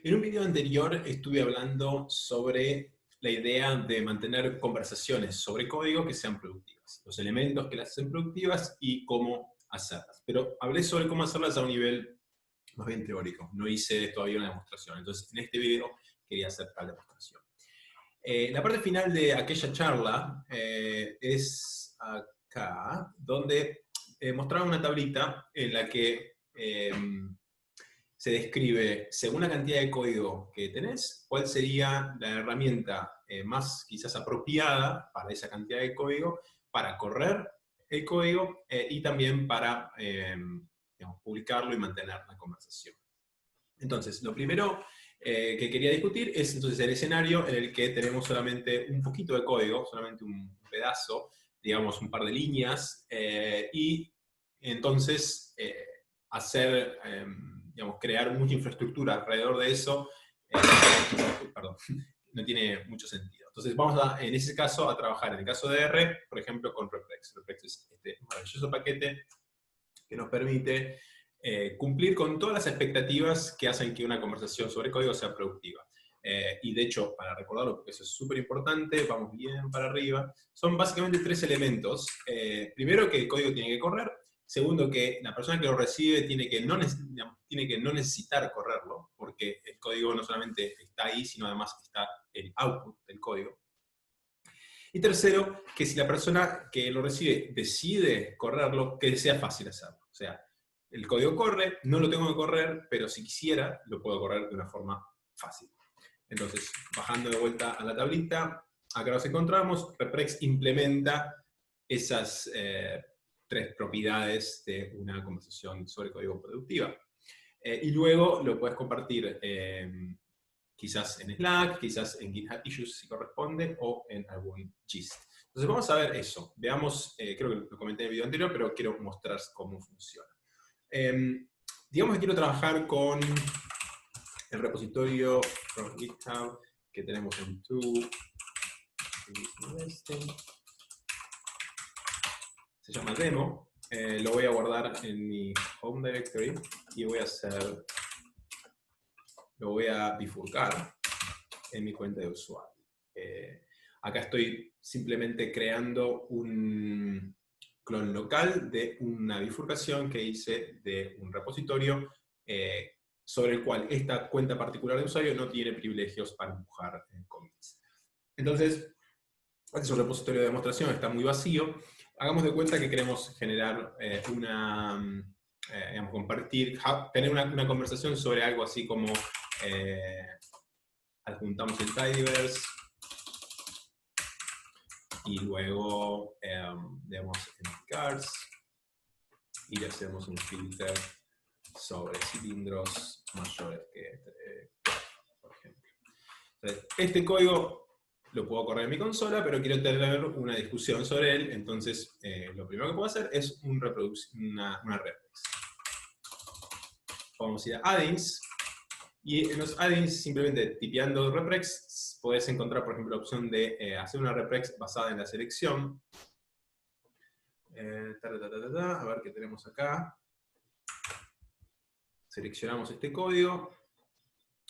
En un video anterior estuve hablando sobre la idea de mantener conversaciones sobre código que sean productivas, los elementos que las hacen productivas y cómo hacerlas. Pero hablé sobre cómo hacerlas a un nivel más bien teórico, no hice todavía una demostración. Entonces, en este video quería hacer tal demostración. La parte final de aquella charla es acá, donde mostraba una tablita en la que se describe, según la cantidad de código que tenés, cuál sería la herramienta más quizás apropiada para esa cantidad de código, para correr el código y también para digamos, publicarlo y mantener la conversación. Entonces, lo primero que quería discutir es entonces el escenario en el que tenemos solamente un poquito de código, solamente un pedazo, digamos un par de líneas, y entonces hacer, digamos, crear mucha infraestructura alrededor de eso, perdón, no tiene mucho sentido. Entonces vamos en ese caso a trabajar, en el caso de R, por ejemplo, con Reprex. Reprex es este maravilloso paquete que nos permite cumplir con todas las expectativas que hacen que una conversación sobre código sea productiva. Y de hecho, para recordarlo, porque eso es súper importante, vamos bien para arriba, son básicamente tres elementos. Primero, que el código tiene que correr. Segundo, que la persona que lo recibe tiene que no necesitar correrlo, porque el código no solamente está ahí, sino además está el output del código. Y tercero, que si la persona que lo recibe decide correrlo, que sea fácil hacerlo. O sea, el código corre, no lo tengo que correr, pero si quisiera, lo puedo correr de una forma fácil. Entonces, bajando de vuelta a la tablita, acá nos encontramos, Reprex implementa esas tres propiedades de una conversación sobre código productiva. Y luego lo puedes compartir quizás en Slack, quizás en GitHub Issues si corresponde, o en algún gist. Entonces vamos a ver eso. Veamos, creo que lo comenté en el video anterior, pero quiero mostrar cómo funciona. Digamos que quiero trabajar con el repositorio from GitHub que tenemos en se llama demo. Lo voy a guardar en mi home directory y lo voy a bifurcar en mi cuenta de usuario. Acá estoy simplemente creando un clon local de una bifurcación que hice de un repositorio sobre el cual esta cuenta particular de usuario no tiene privilegios para empujar commits. Entonces, este es un repositorio de demostración, está muy vacío. Hagamos de cuenta que queremos generar digamos, compartir, tener una conversación sobre algo así como adjuntamos el tidyverse y luego digamos en cards y le hacemos un filter sobre cilindros mayores que 4, por ejemplo. Entonces, este código lo puedo correr en mi consola, pero quiero tener una discusión sobre él, entonces lo primero que puedo hacer es una reprex. Vamos a ir a add-ins, y en los add-ins, simplemente tipeando reprex, podés encontrar, por ejemplo, la opción de hacer una reprex basada en la selección. A ver qué tenemos acá. Seleccionamos este código.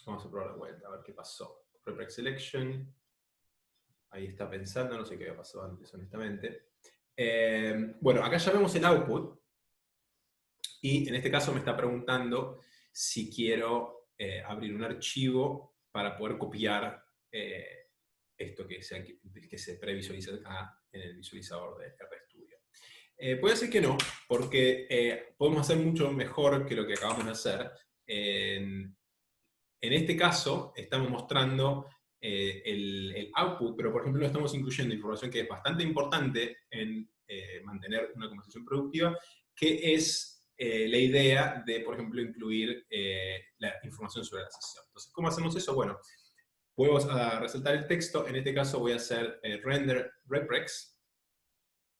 Vamos a probar de vuelta, a ver qué pasó. Reprex selection. Ahí está pensando, no sé qué había pasado antes, honestamente. Bueno, acá ya vemos el output. Y en este caso me está preguntando si quiero abrir un archivo para poder copiar esto que se previsualiza acá en el visualizador de RStudio. Puede ser que no, porque podemos hacer mucho mejor que lo que acabamos de hacer. En este caso, estamos mostrando el output, pero por ejemplo no estamos incluyendo información que es bastante importante en mantener una conversación productiva, que es la idea de, por ejemplo, incluir la información sobre la sesión. Entonces, ¿cómo hacemos eso? Bueno, puedo resaltar el texto. En este caso voy a hacer render reprex.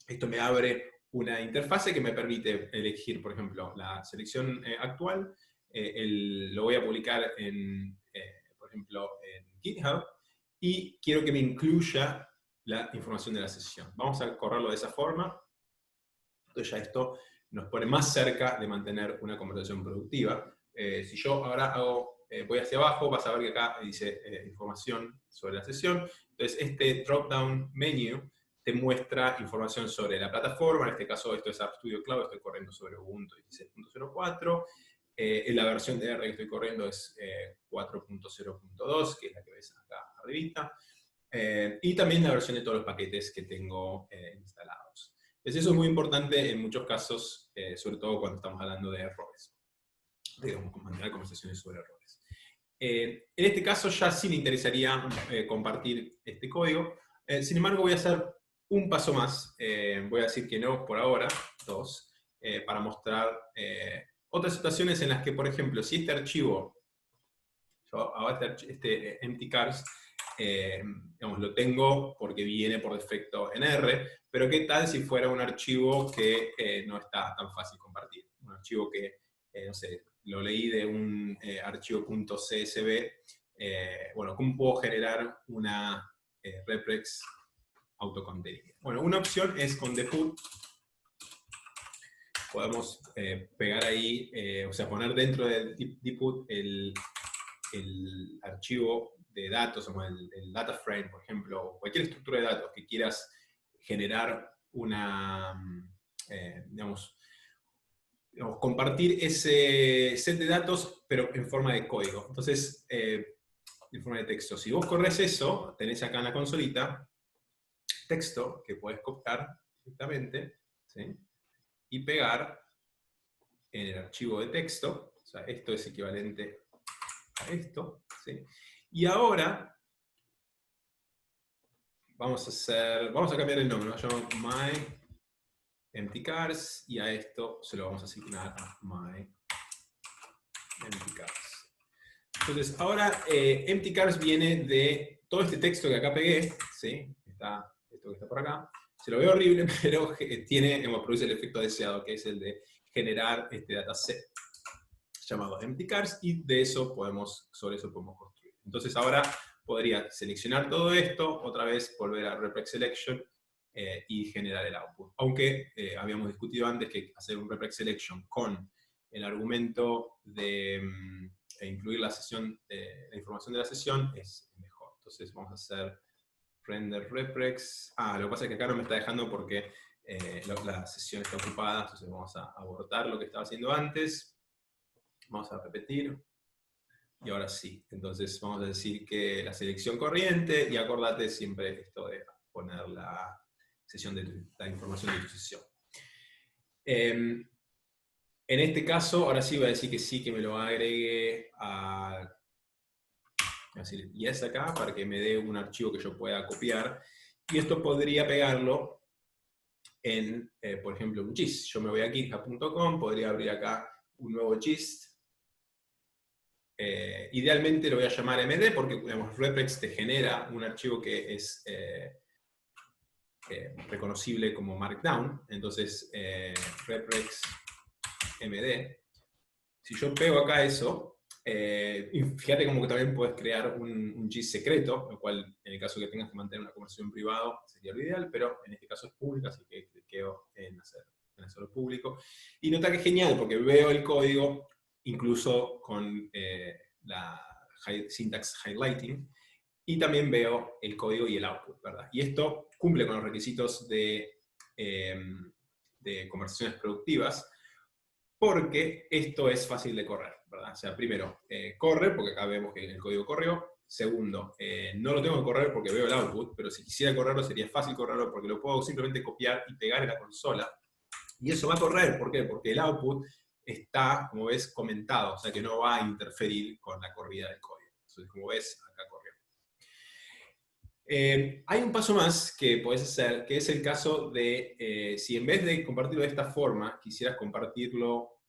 Esto me abre una interfase que me permite elegir, por ejemplo, la selección actual. Lo voy a publicar por ejemplo, en GitHub. Y quiero que me incluya la información de la sesión. Vamos a correrlo de esa forma. Entonces ya esto nos pone más cerca de mantener una conversación productiva. Si yo ahora hago voy hacia abajo, vas a ver que acá dice información sobre la sesión. Entonces, este drop-down menu te muestra información sobre la plataforma. En este caso, esto es RStudio Cloud, estoy corriendo sobre Ubuntu 16.04. La versión de R que estoy corriendo es 4.0.2, que es la que ves acá arribita. Y también la versión de todos los paquetes que tengo instalados. Entonces, eso es muy importante en muchos casos, sobre todo cuando estamos hablando de errores. Digamos, mantener conversaciones sobre errores. En este caso ya sí me interesaría compartir este código. Sin embargo, voy a hacer un paso más. Voy a decir que no por ahora, 2, para mostrar otras situaciones en las que, por ejemplo, si este archivo, este empty cars, digamos, lo tengo porque viene por defecto en R, pero ¿qué tal si fuera un archivo que no está tan fácil compartir? Un archivo que, no sé, lo leí de un archivo .csv, bueno, ¿cómo puedo generar una reprex autocontenida? Bueno, una opción es con dput. Podemos pegar ahí, o sea, poner dentro de dput el archivo de datos, o el data frame, por ejemplo, o cualquier estructura de datos que quieras generar una, digamos, compartir ese set de datos, pero en forma de código. Entonces, en forma de texto. Si vos corres eso, tenés acá en la consolita texto que podés copiar directamente, ¿sí? Y pegar en el archivo de texto. O sea, esto es equivalente a esto, ¿sí? Y ahora vamos a cambiar el nombre, lo llamo my empty cars, y a esto se lo vamos a asignar a my empty cars. Entonces, ahora empty cars viene de todo este texto que acá pegué, ¿sí? Esto que está por acá. Se lo ve horrible, pero produce el efecto deseado, que es el de generar este dataset llamado empty cars, y sobre eso podemos construir. Entonces ahora podría seleccionar todo esto, otra vez volver a reprex selection y generar el output. Aunque habíamos discutido antes que hacer un reprex selection con el argumento de incluir la información de la sesión es mejor. Entonces vamos a hacer render reprex. Lo que pasa es que acá no me está dejando porque la sesión está ocupada, entonces vamos a abortar lo que estaba haciendo antes. Vamos a repetir. Y ahora sí. Entonces vamos a decir que la selección corriente, y acordate siempre esto de poner la información de tu sesión. En este caso, ahora sí voy a decir que sí, que me lo agregue a decir yes acá, para que me dé un archivo que yo pueda copiar. Y esto podría pegarlo en, por ejemplo, un gist. Yo me voy a github.com, podría abrir acá un nuevo gist. Idealmente lo voy a llamar MD porque, digamos, reprex te genera un archivo que es reconocible como Markdown. Entonces, reprex MD. Si yo pego acá eso, fíjate como que también puedes crear un gist secreto, lo cual, en el caso que tengas que mantener una conversación privada, sería lo ideal, pero en este caso es público, así que quedo en hacerlo público. Y nota que es genial, porque veo el código, incluso con la syntax highlighting, y también veo el código y el output, ¿verdad? Y esto cumple con los requisitos de conversaciones productivas, porque esto es fácil de correr, ¿verdad? O sea, primero, corre, porque acá vemos que el código corrió. Segundo, no lo tengo que correr porque veo el output, pero si quisiera correrlo sería fácil correrlo porque lo puedo simplemente copiar y pegar en la consola. Y eso va a correr, ¿por qué? Porque el output está, como ves, comentado, o sea que no va a interferir con la corrida del código. Entonces, como ves, acá corrió. Hay un paso más que podés hacer, que es el caso de, si en vez de compartirlo de esta forma, quisieras compartirlo,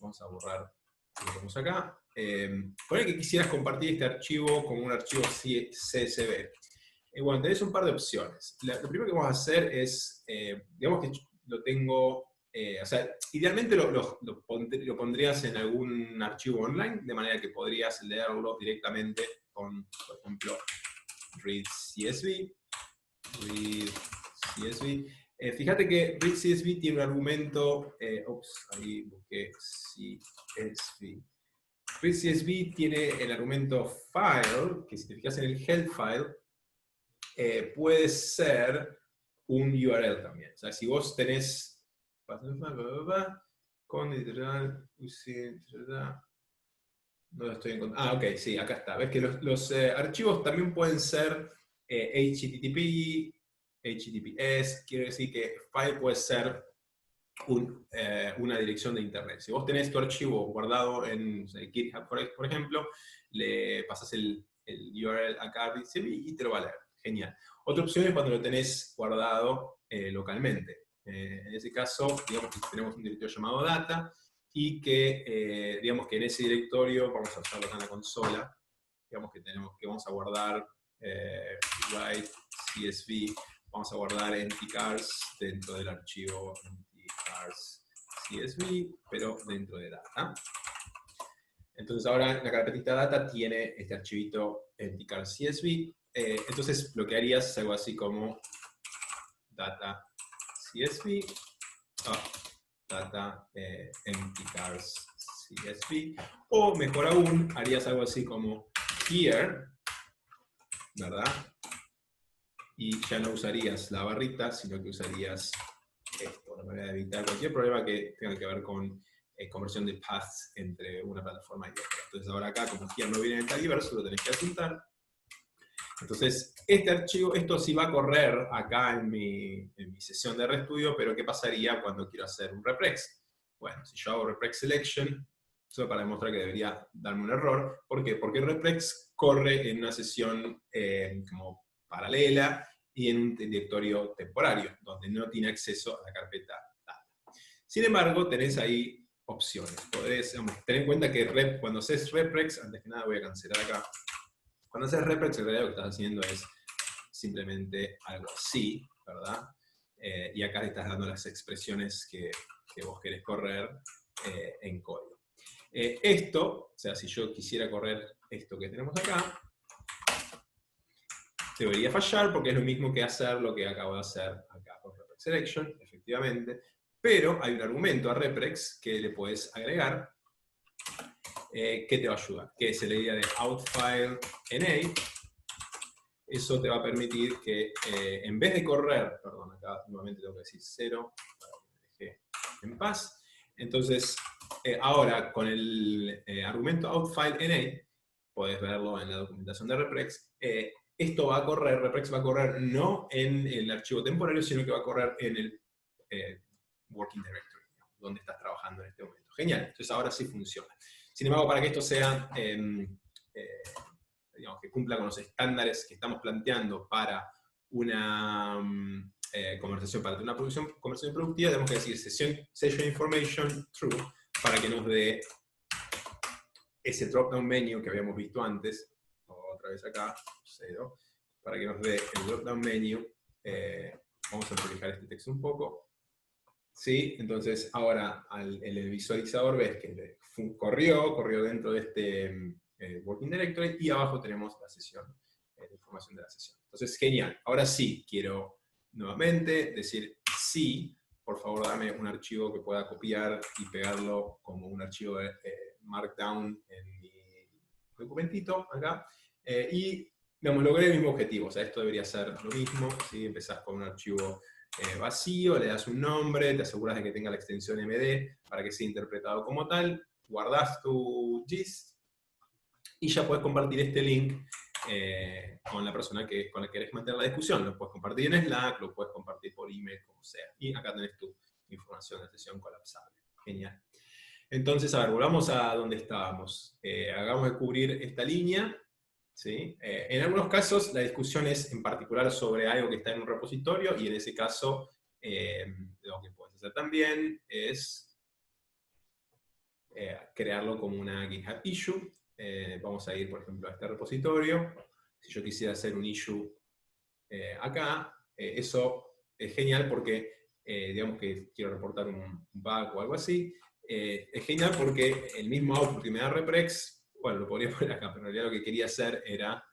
vamos a borrar lo que tenemos acá, ponle que quisieras compartir este archivo como un archivo CSV. Bueno, tenés un par de opciones. Lo primero que vamos a hacer es, digamos que lo tengo, o sea, idealmente lo pondrías en algún archivo online, de manera que podrías leerlo directamente con, por ejemplo, read CSV. Fíjate que read CSV tiene un argumento, ahí busqué CSV. ReadCSV tiene el argumento file, que si te fijas en el head file, puede ser un URL también. O sea, si vos tenés con literal, no lo estoy encontrando. Ah, ok, sí, acá está. Ves que los archivos también pueden ser HTTP, HTTPS, quiere decir que file puede ser una dirección de internet. Si vos tenés tu archivo guardado en GitHub, por ejemplo, le pasas el URL acá a ReadCSV y te lo va a leer. Genial. Otra opción es cuando lo tenés guardado localmente. En ese caso, digamos que tenemos un directorio llamado data y que, digamos que en ese directorio, vamos a usarlo acá en la consola, digamos que vamos a guardar write CSV, vamos a guardar entity_cars dentro del archivo entity_cars CSV, pero dentro de data. Entonces ahora la carpetita data tiene este archivito entity_cars CSV. Entonces lo que harías es algo así como data CSV, data entity_cars CSV, o mejor aún, harías algo así como here, ¿verdad? Y ya no usarías la barrita, sino que usarías esto, de manera de evitar cualquier problema que tenga que ver con conversión de paths entre una plataforma y otra. Entonces ahora acá, como here no viene en el tagverso, lo tenés que apuntar. Entonces, este archivo, esto sí va a correr acá en mi sesión de RStudio, pero ¿qué pasaría cuando quiero hacer un reprex? Bueno, si yo hago reprex selection, eso para demostrar que debería darme un error. ¿Por qué? Porque reprex corre en una sesión como paralela y en un directorio temporario, donde no tiene acceso a la carpeta data. Sin embargo, tenés ahí opciones. Podés, tener en cuenta que cuando haces reprex, antes que nada voy a cancelar acá. Cuando haces reprex, en realidad lo que estás haciendo es simplemente algo así, ¿verdad? Y acá le estás dando las expresiones que vos querés correr en código. Esto, o sea, si yo quisiera correr esto que tenemos acá, debería fallar porque es lo mismo que hacer lo que acabo de hacer acá con reprex selection, efectivamente, pero hay un argumento a reprex que le puedes agregar que te va a ayudar, que es la idea de outFile NA. Eso te va a permitir que en vez de correr, perdón, acá nuevamente tengo que decir 0, para que me deje en paz. Entonces, ahora con el argumento outFileNA, podés verlo en la documentación de reprex, esto va a correr, reprex va a correr no en el archivo temporario, sino que va a correr en el working directory, donde estás trabajando en este momento. Genial, entonces ahora sí funciona. Sin embargo, para que esto sea digamos, que cumpla con los estándares que estamos planteando para una conversación, para una conversación productiva, tenemos que decir session information true para que nos dé ese drop-down menu que habíamos visto antes, otra vez acá, 0, para que nos dé el drop-down menu. Vamos a proteger este texto un poco. ¿Sí? Entonces ahora en el visualizador ves que corrió dentro de este working directory, y abajo tenemos la sesión, la información de la sesión. Entonces, genial. Ahora sí, quiero nuevamente decir sí, por favor dame un archivo que pueda copiar y pegarlo como un archivo de Markdown en mi documentito acá. Y, digamos, logré el mismo objetivo. O sea, esto debería ser lo mismo. ¿Sí? Empezás con un archivo vacío, le das un nombre, te aseguras de que tenga la extensión MD para que sea interpretado como tal, guardás tu gist, y ya puedes compartir este link con la persona con la que querés mantener la discusión. Lo puedes compartir en Slack, lo puedes compartir por email, como sea. Y acá tenés tu información de sesión colapsable. Genial. Entonces, a ver, volvamos a donde estábamos. Hagamos de cubrir esta línea. ¿Sí? En algunos casos, la discusión es en particular sobre algo que está en un repositorio, y en ese caso, lo que puedes hacer también es crearlo como una GitHub issue. Vamos a ir, por ejemplo, a este repositorio. Si yo quisiera hacer un issue acá, eso es genial porque, digamos que quiero reportar un bug o algo así, es genial porque el mismo output que me da reprex, bueno, lo podría poner acá, pero en realidad lo que quería hacer era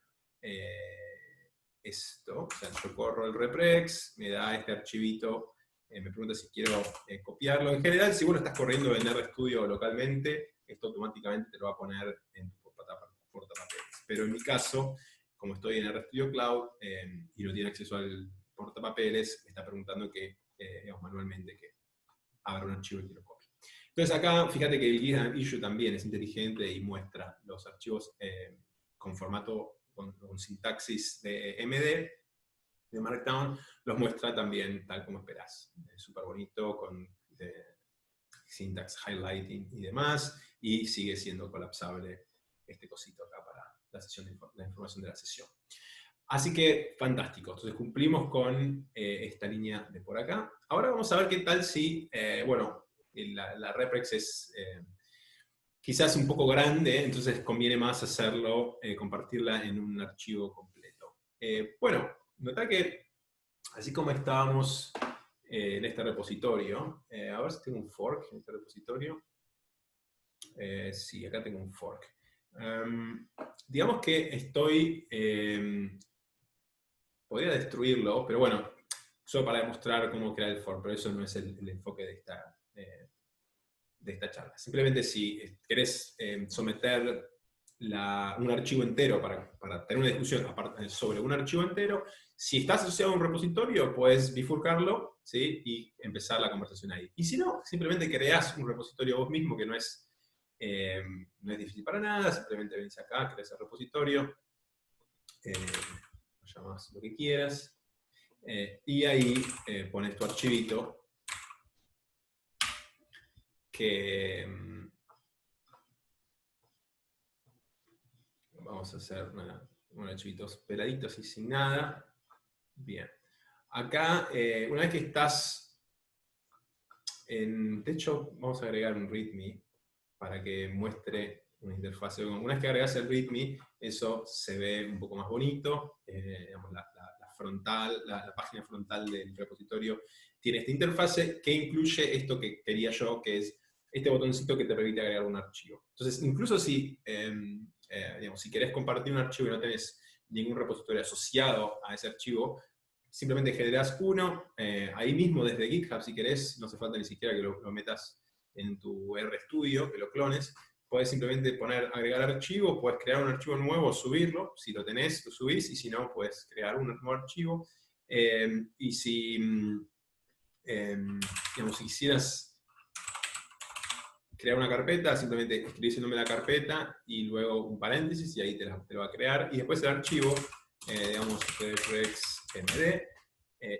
esto. O sea, yo corro el reprex, me da este archivito, me pregunta si quiero copiarlo. En general, si vos lo estás corriendo en RStudio localmente, esto automáticamente te lo va a poner en tu portapapeles. Pero en mi caso, como estoy en RStudio Cloud y no tiene acceso al portapapeles, me está preguntando que, digamos, manualmente que abra un archivo y que lo copie. Entonces acá, fíjate que el GitHub Issue también es inteligente y muestra los archivos con formato, con sintaxis de MD, de Markdown, los muestra también tal como esperás. Súper bonito, con syntax highlighting y demás, y sigue siendo colapsable este cosito acá para la sesión la información de la sesión. Así que, fantástico. Entonces cumplimos con esta línea de por acá. Ahora vamos a ver qué tal si, bueno, la reprex es quizás un poco grande, entonces conviene más hacerlo, compartirla en un archivo completo. Bueno, notá que, así como estábamos en este repositorio, a ver si tengo un fork en este repositorio. Sí, acá tengo un fork. Digamos que estoy... podría destruirlo, pero bueno, solo para demostrar cómo crear el fork, pero eso no es el enfoque de esta charla. Simplemente si querés someter un archivo entero para tener una discusión sobre un archivo entero, si estás asociado a un repositorio, puedes bifurcarlo, ¿sí? Y empezar la conversación ahí. Y si no, simplemente creás un repositorio vos mismo, que no es difícil para nada, simplemente venís acá, creás el repositorio, lo llamás lo que quieras, y ahí pones tu archivito que vamos a hacer un archivito peladito así sin nada. Bien. Acá, una vez que estás de hecho, vamos a agregar un readme para que muestre una interfaz. Una vez que agregas el readme, eso se ve un poco más bonito. Digamos, la página frontal del repositorio tiene esta interfase que incluye esto que quería yo, que es este botoncito que te permite agregar un archivo. Entonces, incluso si, digamos, si querés compartir un archivo y no tenés ningún repositorio asociado a ese archivo, simplemente generás uno, ahí mismo desde GitHub, si querés, no hace falta ni siquiera que lo metas en tu RStudio, que lo clones, puedes simplemente agregar archivo, puedes crear un archivo nuevo, subirlo, si lo tenés, lo subís, y si no, puedes crear un nuevo archivo. Y si, digamos, si quisieras crear una carpeta, simplemente escribís el nombre de la carpeta y luego un paréntesis, y ahí te lo va a crear. Y después el archivo, digamos, refrexmd,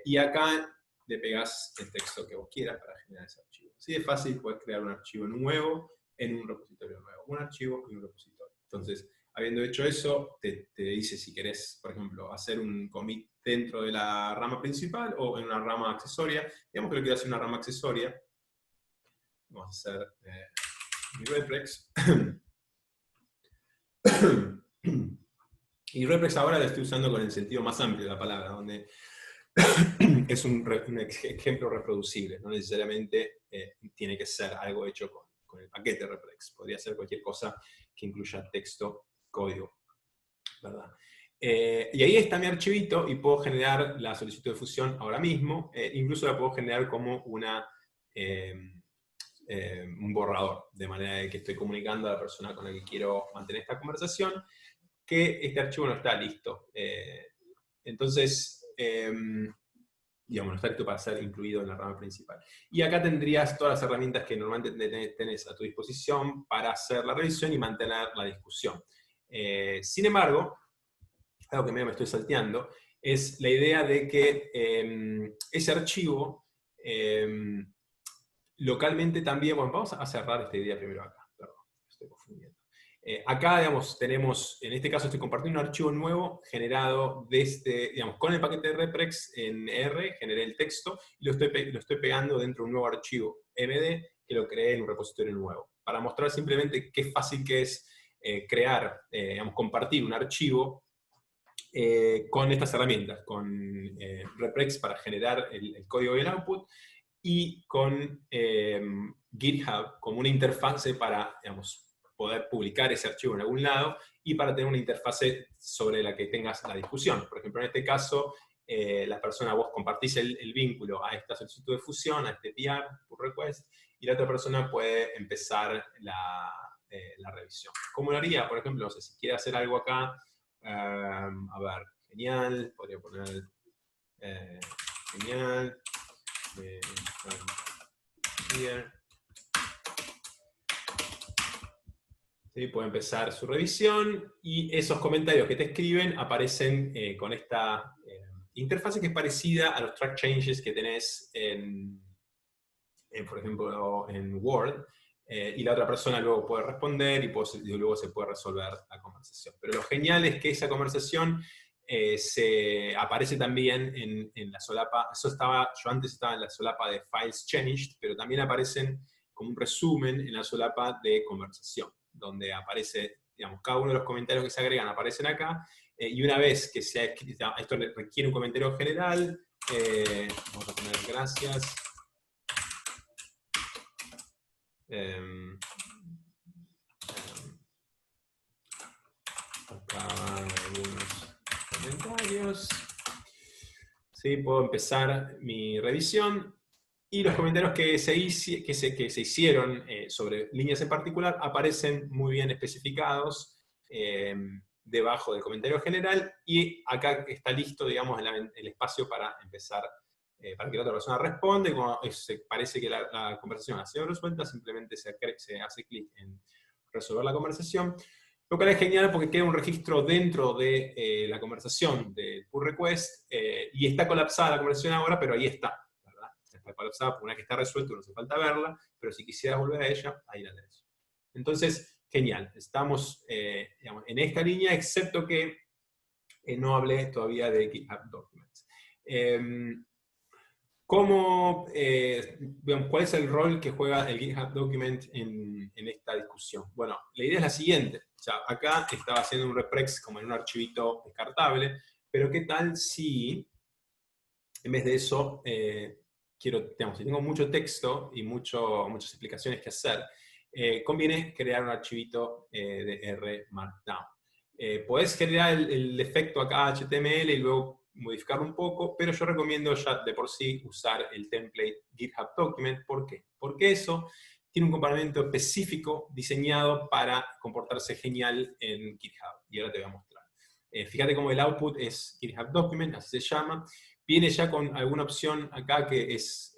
y acá le pegás el texto que vos quieras para generar ese archivo. Así de fácil, puedes crear un archivo nuevo en un repositorio nuevo. Un archivo y un repositorio. Entonces, habiendo hecho eso, te dice si querés, por ejemplo, hacer un commit dentro de la rama principal o en una rama accesoria. Digamos que lo quiero hacer en una rama accesoria. Vamos a hacer mi reprex. Y reprex ahora la estoy usando con el sentido más amplio de la palabra, donde es un ejemplo reproducible, no necesariamente tiene que ser algo hecho con el paquete reprex, podría ser cualquier cosa que incluya texto, código, ¿verdad? Y ahí está mi archivito y puedo generar la solicitud de fusión ahora mismo, incluso la puedo generar como un borrador, de manera de que estoy comunicando a la persona con la que quiero mantener esta conversación que este archivo no está listo. Entonces, digamos, no está listo para ser incluido en la rama principal. Y acá tendrías todas las herramientas que normalmente tenés a tu disposición para hacer la revisión y mantener la discusión. Sin embargo, algo que medio me estoy salteando, es la idea de que ese archivo localmente también, bueno, vamos a cerrar esta idea primero acá, perdón, estoy confundiendo. Acá, digamos, tenemos, en este caso estoy compartiendo un archivo nuevo generado desde, digamos, con el paquete de reprex en R, generé el texto y lo estoy pegando dentro de un nuevo archivo MD que lo creé en un repositorio nuevo. Para mostrar simplemente qué fácil que es crear, digamos, compartir un archivo con estas herramientas, con reprex para generar el código y el output, y con GitHub como una interfase para, digamos, poder publicar ese archivo en algún lado y para tener una interfase sobre la que tengas la discusión. Por ejemplo, en este caso, la persona, vos compartís el vínculo a esta solicitud de fusión, a este PR, pull request, y la otra persona puede empezar la revisión. ¿Cómo lo haría? Por ejemplo, no sé, si quiere hacer algo acá, a ver, genial, podría poner genial, here. ¿Sí? Puede empezar su revisión y esos comentarios que te escriben aparecen con esta interfase que es parecida a los track changes que tenés por ejemplo, en Word, y la otra persona luego puede responder y luego se puede resolver la conversación. Pero lo genial es que esa conversación se aparece también en la solapa. Yo antes estaba en la solapa de Files Changed, pero también aparecen como un resumen en la solapa de conversación, donde aparece, digamos, cada uno de los comentarios que se agregan aparecen acá, y una vez que se ha escrito, esto requiere un comentario general, vamos a poner gracias. Acá algunos comentarios. ¿Sí? Puedo empezar mi revisión. Y los comentarios que se hicieron sobre líneas en particular aparecen muy bien especificados debajo del comentario general, y acá está listo, digamos, el espacio para empezar, para que la otra persona responda, y cuando parece que la conversación ha sido resuelta, simplemente se hace clic en resolver la conversación, lo cual es genial porque queda un registro dentro de la conversación del pull request, y está colapsada la conversación ahora, pero ahí está. Está colapsada porque una vez que está resuelto no hace falta verla, pero si quisieras volver a ella, ahí la tenés. Entonces, genial, estamos digamos, en esta línea, excepto que no hablé todavía de GitHub Documents. ¿Cuál es el rol que juega el GitHub Document en esta discusión? Bueno, la idea es la siguiente. O sea, acá estaba haciendo un reprex como en un archivito descartable, pero ¿qué tal si en vez de eso si tengo mucho texto y muchas explicaciones que hacer, conviene crear un archivito de R Markdown. Podés generar el efecto acá HTML y luego modificarlo un poco, pero yo recomiendo ya de por sí usar el template GitHub Document. ¿Por qué? Porque eso tiene un comportamiento específico diseñado para comportarse genial en GitHub. Y ahora te voy a mostrar. Fíjate cómo el output es GitHub Document, así se llama. Viene ya con alguna opción acá que es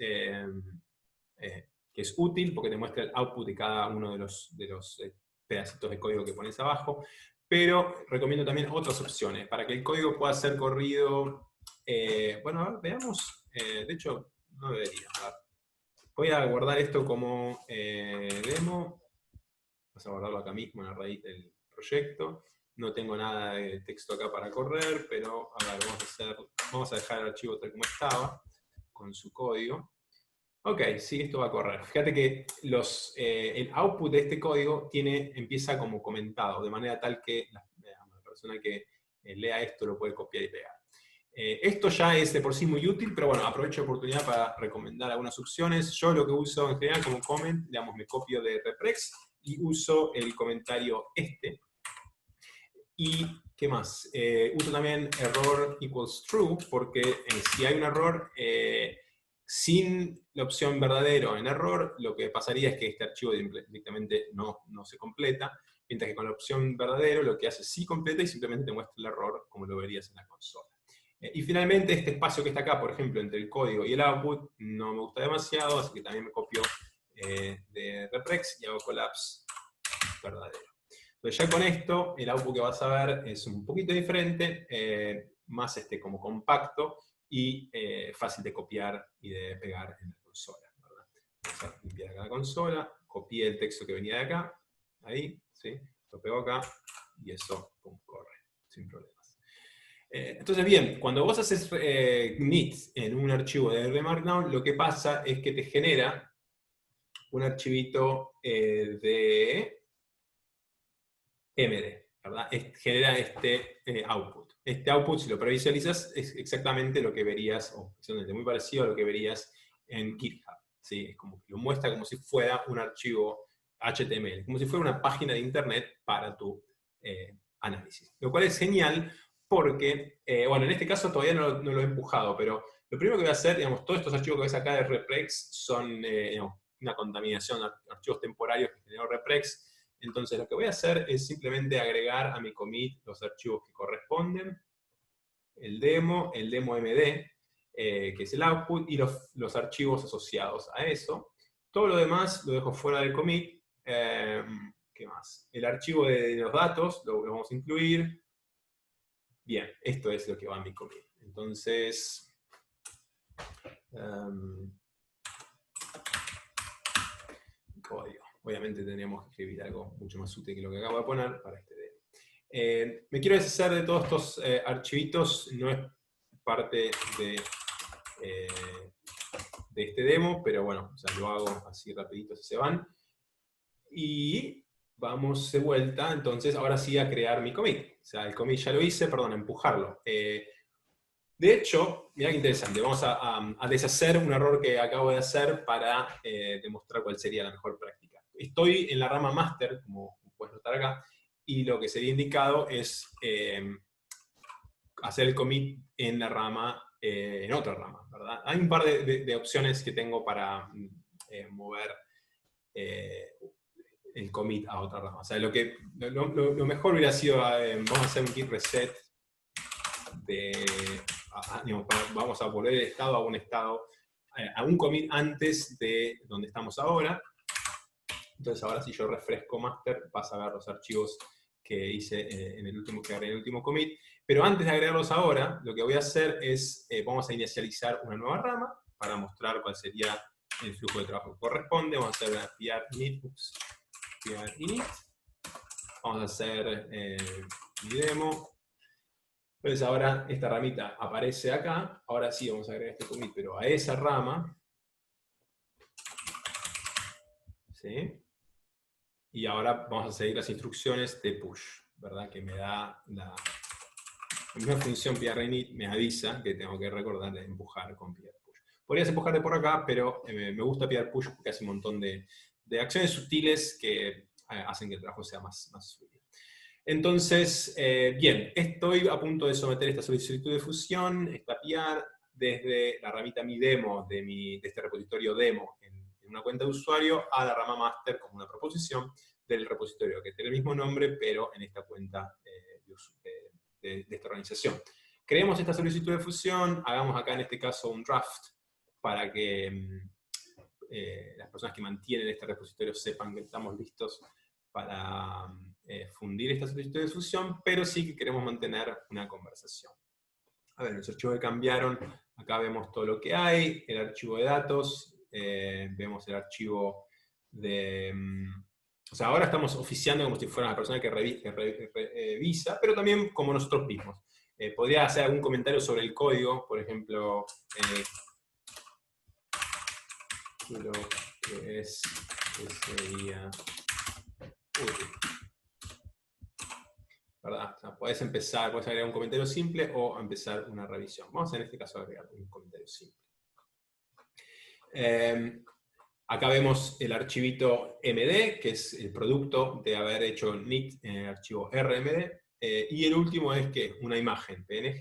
útil, porque te muestra el output de cada uno de los pedacitos de código que pones abajo, pero recomiendo también otras opciones, para que el código pueda ser corrido. Bueno, a ver, veamos. De hecho, no debería. Voy a guardar esto como demo. Vamos a guardarlo acá mismo en la raíz del proyecto. No tengo nada de texto acá para correr, pero a ver, vamos a dejar el archivo tal como estaba, con su código. Ok, sí, esto va a correr. Fíjate que el output de este código empieza como comentado, de manera tal que la persona que lea esto lo puede copiar y pegar. Esto ya es de por sí muy útil, pero bueno, aprovecho la oportunidad para recomendar algunas opciones. Yo lo que uso en general como comment, digamos, me copio de Reprex y uso el comentario este. Y, ¿qué más? Uso también error equals true, porque si hay un error, sin la opción verdadero en error, lo que pasaría es que este archivo directamente no se completa, mientras que con la opción verdadero lo que hace es sí completa y simplemente te muestra el error como lo verías en la consola. Y finalmente este espacio que está acá, por ejemplo, entre el código y el output, no me gusta demasiado, así que también me copio de Reprex y hago collapse verdadero. Entonces ya con esto, el output que vas a ver es un poquito diferente, más como compacto y fácil de copiar y de pegar en la consola, ¿verdad? Vamos a limpiar acá la consola, copié el texto que venía de acá, ahí, ¿sí? Lo pego acá y eso, pum, corre, sin problemas. Entonces, bien, cuando vos haces knit en un archivo de R Markdown, lo que pasa es que te genera un archivito de MD, ¿verdad? Genera este output. Este output, si lo previsualizas, es exactamente lo que verías, o es muy parecido a lo que verías en GitHub. ¿Sí? Es como que lo muestra como si fuera un archivo HTML, como si fuera una página de internet para tu análisis. Lo cual es genial porque, bueno, en este caso todavía no lo he empujado, pero lo primero que voy a hacer, digamos, todos estos archivos que ves acá de Reprex son digamos, una contaminación de archivos temporarios que generó Reprex. Entonces lo que voy a hacer es simplemente agregar a mi commit los archivos que corresponden, el demo MD, que es el output, y los archivos asociados a eso. Todo lo demás lo dejo fuera del commit. ¿Qué más? El archivo de los datos lo vamos a incluir. Bien, esto es lo que va a mi commit. Entonces, código. Obviamente tendríamos que escribir algo mucho más útil que lo que acabo de poner para este demo. Me quiero deshacer de todos estos archivitos, no es parte de este demo, pero bueno, o sea, lo hago así rapidito si se van. Y vamos de vuelta, entonces, ahora sí a crear mi commit. O sea, el commit ya lo hice, perdón, a empujarlo. De hecho, mirá qué interesante, vamos a deshacer un error que acabo de hacer para demostrar cuál sería la mejor práctica. Estoy en la rama master, como puedes notar acá, y lo que sería indicado es hacer el commit en la rama, en otra rama, ¿verdad? Hay un par de opciones que tengo para mover el commit a otra rama. O sea, lo mejor hubiera sido, vamos a hacer un git reset digamos, vamos a volver el estado a un estado, a un commit antes de donde estamos ahora. Entonces ahora si yo refresco master, vas a ver los archivos que hice en el último commit. Pero antes de agregarlos ahora, lo que voy a hacer es, vamos a inicializar una nueva rama para mostrar cuál sería el flujo de trabajo que corresponde. Vamos a hacer una PR init. Vamos a hacer mi demo. Entonces ahora esta ramita aparece acá. Ahora sí vamos a agregar este commit, pero a esa rama. ¿Sí? Y ahora vamos a seguir las instrucciones de push, ¿verdad? Que me da la misma función PRInit, me avisa que tengo que recordar de empujar con PRPush. Podrías empujar de por acá, pero me gusta PRPush porque hace un montón de acciones sutiles que hacen que el trabajo sea más fluido. Entonces, bien, estoy a punto de someter esta solicitud de fusión, esta PR, desde la ramita mi demo de este repositorio demo en una cuenta de usuario a la rama master como una proposición del repositorio que tiene el mismo nombre, pero en esta cuenta de esta organización. Creemos esta solicitud de fusión, hagamos acá en este caso un draft para que las personas que mantienen este repositorio sepan que estamos listos para fundir esta solicitud de fusión, pero sí que queremos mantener una conversación. A ver, los archivos que cambiaron, acá vemos todo lo que hay, el archivo de datos, vemos el archivo de... o sea, ahora estamos oficiando como si fuera una persona que revisa, pero también como nosotros mismos. Podría hacer algún comentario sobre el código, por ejemplo, lo que sería útil. ¿Verdad? O sea, podés agregar un comentario simple o empezar una revisión. Vamos en este caso a agregar un comentario simple. Acá vemos el archivito MD, que es el producto de haber hecho init en el archivo RMD. Y el último es que una imagen PNG,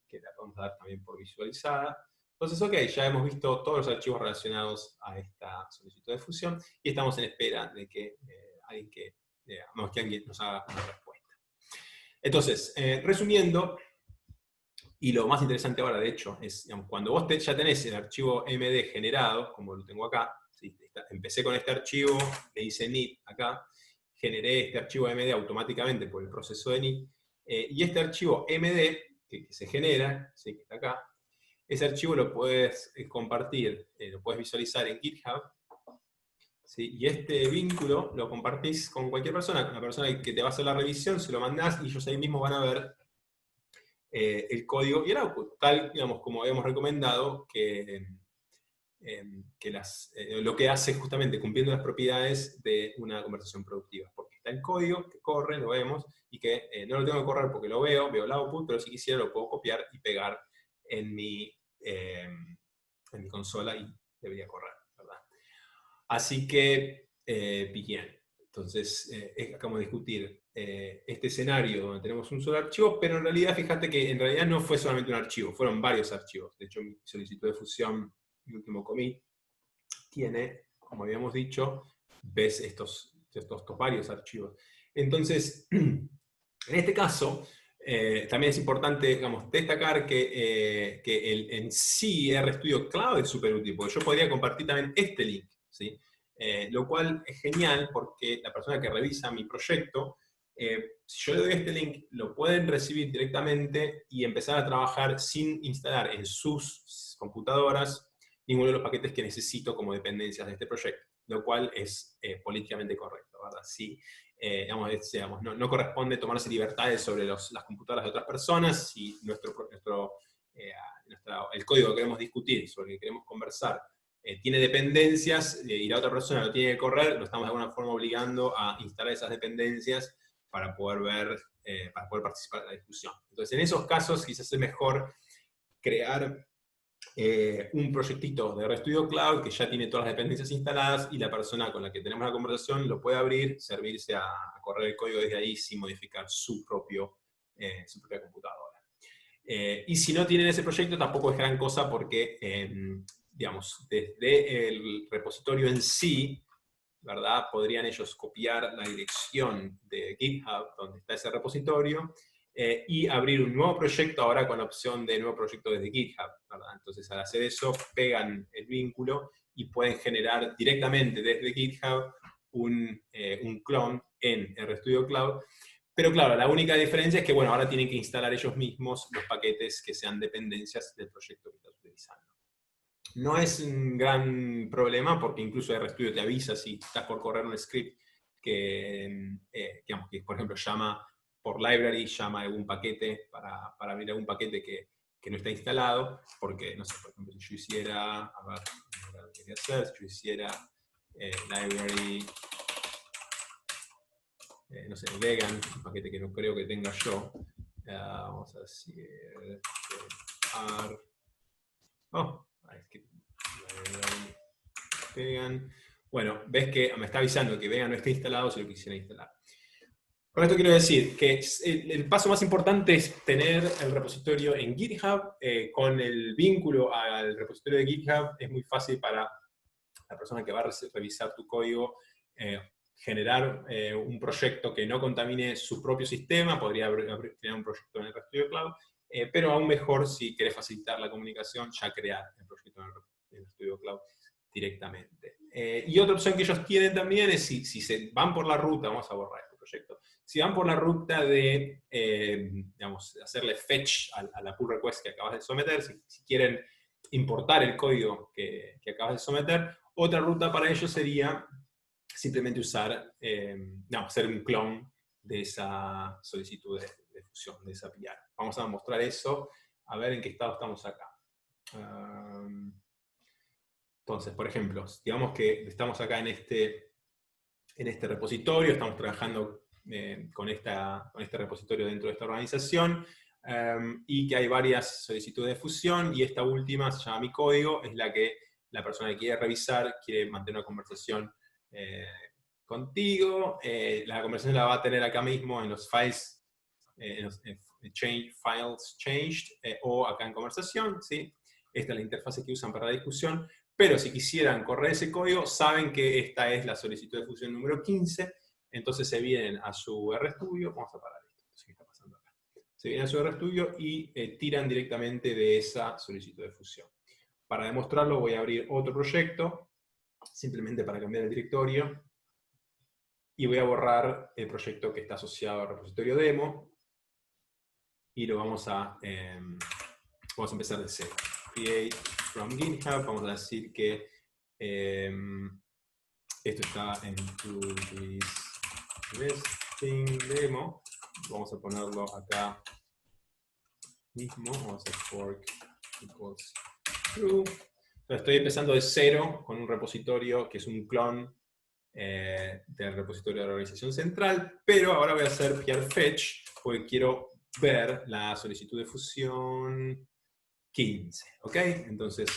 que la podemos dar también por visualizada. Entonces, ok, ya hemos visto todos los archivos relacionados a esta solicitud de fusión y estamos en espera de que alguien nos haga una respuesta. Entonces, resumiendo, y lo más interesante ahora, de hecho, es digamos, cuando vos ya tenés el archivo MD generado, como lo tengo acá, ¿sí? Empecé con este archivo, le hice init acá, generé este archivo MD automáticamente por el proceso de init, y este archivo MD que se genera, ¿sí? Que está acá, ese archivo lo puedes compartir, lo puedes visualizar en GitHub, ¿sí? Y este vínculo lo compartís con cualquier persona, una persona que te va a hacer la revisión, se lo mandás y ellos ahí mismos van a ver el código y el output, tal, digamos, como habíamos recomendado, que lo que hace justamente cumpliendo las propiedades de una conversación productiva. Porque está el código que corre, lo vemos, y que no lo tengo que correr porque lo veo el output, pero si quisiera lo puedo copiar y pegar en mi consola y debería correr, ¿verdad? Así que, bien. Entonces, acabamos de discutir este escenario donde tenemos un solo archivo, pero en realidad, fíjate que en realidad no fue solamente un archivo, fueron varios archivos. De hecho, mi solicitud de fusión, mi último commit, tiene, como habíamos dicho, ves estos estos varios archivos. Entonces, en este caso, también es importante, digamos, destacar que en sí RStudio Cloud es súper útil, porque yo podría compartir también este link, ¿sí? Lo cual es genial porque la persona que revisa mi proyecto, si yo le doy este link, lo pueden recibir directamente y empezar a trabajar sin instalar en sus computadoras ninguno de los paquetes que necesito como dependencias de este proyecto, lo cual es políticamente correcto, ¿verdad? Sí, digamos, no corresponde tomarse libertades sobre las computadoras de otras personas. Si el código que queremos discutir, sobre el que queremos conversar, tiene dependencias y la otra persona lo tiene que correr, lo estamos de alguna forma obligando a instalar esas dependencias para poder participar de la discusión. Entonces, en esos casos quizás es mejor crear un proyectito de RStudio Cloud que ya tiene todas las dependencias instaladas y la persona con la que tenemos la conversación lo puede abrir, servirse a correr el código desde ahí sin modificar su propia computadora. Y si no tienen ese proyecto tampoco es gran cosa porque, digamos, desde el repositorio en sí, ¿verdad? Podrían ellos copiar la dirección de GitHub donde está ese repositorio y abrir un nuevo proyecto ahora con la opción de nuevo proyecto desde GitHub, ¿verdad? Entonces al hacer eso pegan el vínculo y pueden generar directamente desde GitHub un clon en RStudio Cloud. Pero claro, la única diferencia es que, bueno, ahora tienen que instalar ellos mismos los paquetes que sean dependencias del proyecto que estás utilizando. No es un gran problema porque incluso RStudio te avisa si estás por correr un script digamos, que por ejemplo llama por library, llama algún paquete para abrir algún paquete que no está instalado, porque, no sé, por ejemplo, si yo hiciera, a ver, lo que quería hacer, si yo hiciera library, no sé, vegan, un paquete que no creo que tenga yo, vamos a decir, es que vegan. Bueno, ves que me está avisando que vegan no está instalado si lo quisiera instalar. Con esto quiero decir que el paso más importante es tener el repositorio en GitHub. Con el vínculo al repositorio de GitHub es muy fácil para la persona que va a revisar tu código generar un proyecto que no contamine su propio sistema. Podría crear un proyecto en el RStudio Cloud, pero aún mejor si querés facilitar la comunicación, ya crear el proyecto en el RStudio Cloud directamente. Y otra opción que ellos tienen también es si se van por la ruta, vamos a borrar este proyecto, si van por la ruta de, digamos, hacerle fetch a la pull request que acabas de someter, si quieren importar el código que acabas de someter, otra ruta para ellos sería simplemente usar, hacer un clon de esa solicitud de fusión, de esa PR. Vamos a mostrar eso, a ver en qué estado estamos acá. Entonces, por ejemplo, digamos que estamos acá en este repositorio, estamos trabajando con este repositorio dentro de esta organización, y que hay varias solicitudes de fusión, y esta última se llama mi código, es la que la persona que quiere revisar, quiere mantener una conversación contigo. La conversación la va a tener acá mismo en los files, files changed, o acá en conversación, ¿sí? Esta es la interfase que usan para la discusión. Pero si quisieran correr ese código, saben que esta es la solicitud de fusión número 15, entonces se vienen a su RStudio, vamos a parar esto, ¿qué está pasando acá? Se vienen a su RStudio y tiran directamente de esa solicitud de fusión. Para demostrarlo voy a abrir otro proyecto, simplemente para cambiar el directorio, y voy a borrar el proyecto que está asociado al repositorio demo, y lo vamos a empezar de cero. Create from GitHub, vamos a decir que esto está en Resting Demo. Vamos a ponerlo acá mismo. Vamos a hacer fork equals true. Entonces estoy empezando de cero con un repositorio que es un clon del repositorio de la organización central, pero ahora voy a hacer PR-fetch porque quiero ver la solicitud de fusión 15, ¿ok? Entonces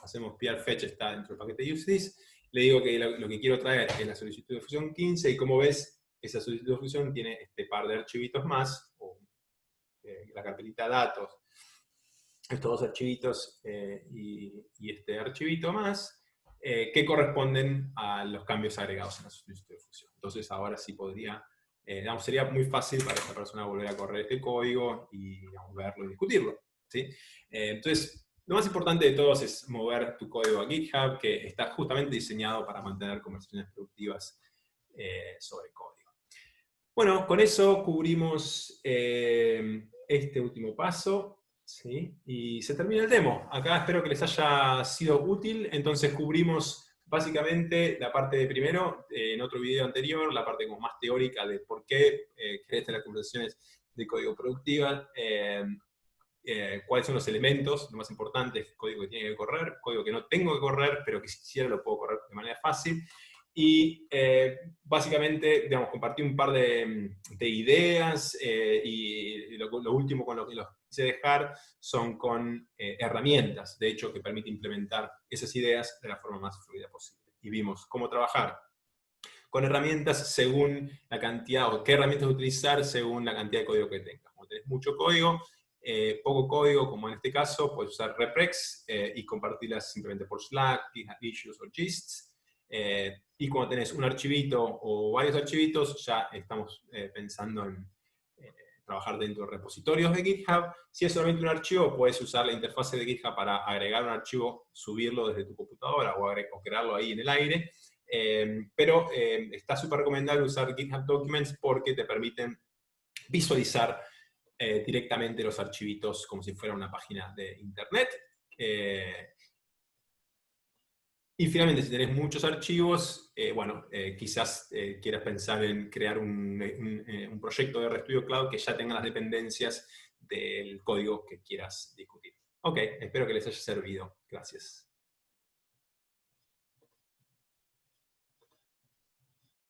hacemos PR-fetch, está dentro del paquete useThis, le digo que lo que quiero traer es la solicitud de fusión 15, y como ves, esa solicitud de fusión tiene este par de archivitos más, o la carpetita datos, estos dos archivitos y este archivito más, que corresponden a los cambios agregados en la solicitud de fusión. Entonces ahora sí podría, digamos, sería muy fácil para esta persona volver a correr este código y, digamos, verlo y discutirlo, ¿sí? Entonces, lo más importante de todos es mover tu código a GitHub, que está justamente diseñado para mantener conversaciones productivas sobre código. Bueno, con eso cubrimos este último paso, ¿sí? Y se termina el demo. Acá espero que les haya sido útil. Entonces cubrimos básicamente la parte de primero, en otro video anterior, la parte como más teórica de por qué querés tener conversaciones de código productiva, cuáles son los elementos, lo más importante es el código que tiene que correr, código que no tengo que correr, pero que si quisiera lo puedo correr de manera fácil. Y básicamente, digamos, compartí un par de ideas y lo último con lo que los quise dejar son con herramientas, de hecho, que permite implementar esas ideas de la forma más fluida posible. Y vimos cómo trabajar con herramientas según la cantidad, o qué herramientas utilizar según la cantidad de código que tengas. Como tenés mucho código, poco código, como en este caso, puedes usar reprex y compartirlas simplemente por Slack, GitHub Issues o Gists. Y cuando tenés un archivito o varios archivitos, ya estamos pensando en trabajar dentro de repositorios de GitHub. Si es solamente un archivo, puedes usar la interfase de GitHub para agregar un archivo, subirlo desde tu computadora o crearlo ahí en el aire. Pero está súper recomendable usar GitHub Documents porque te permiten visualizar directamente los archivitos como si fuera una página de internet. Y finalmente, si tenés muchos archivos, bueno, quizás quieras pensar en crear un proyecto de RStudio Cloud que ya tenga las dependencias del código que quieras discutir. Ok, espero que les haya servido. Gracias.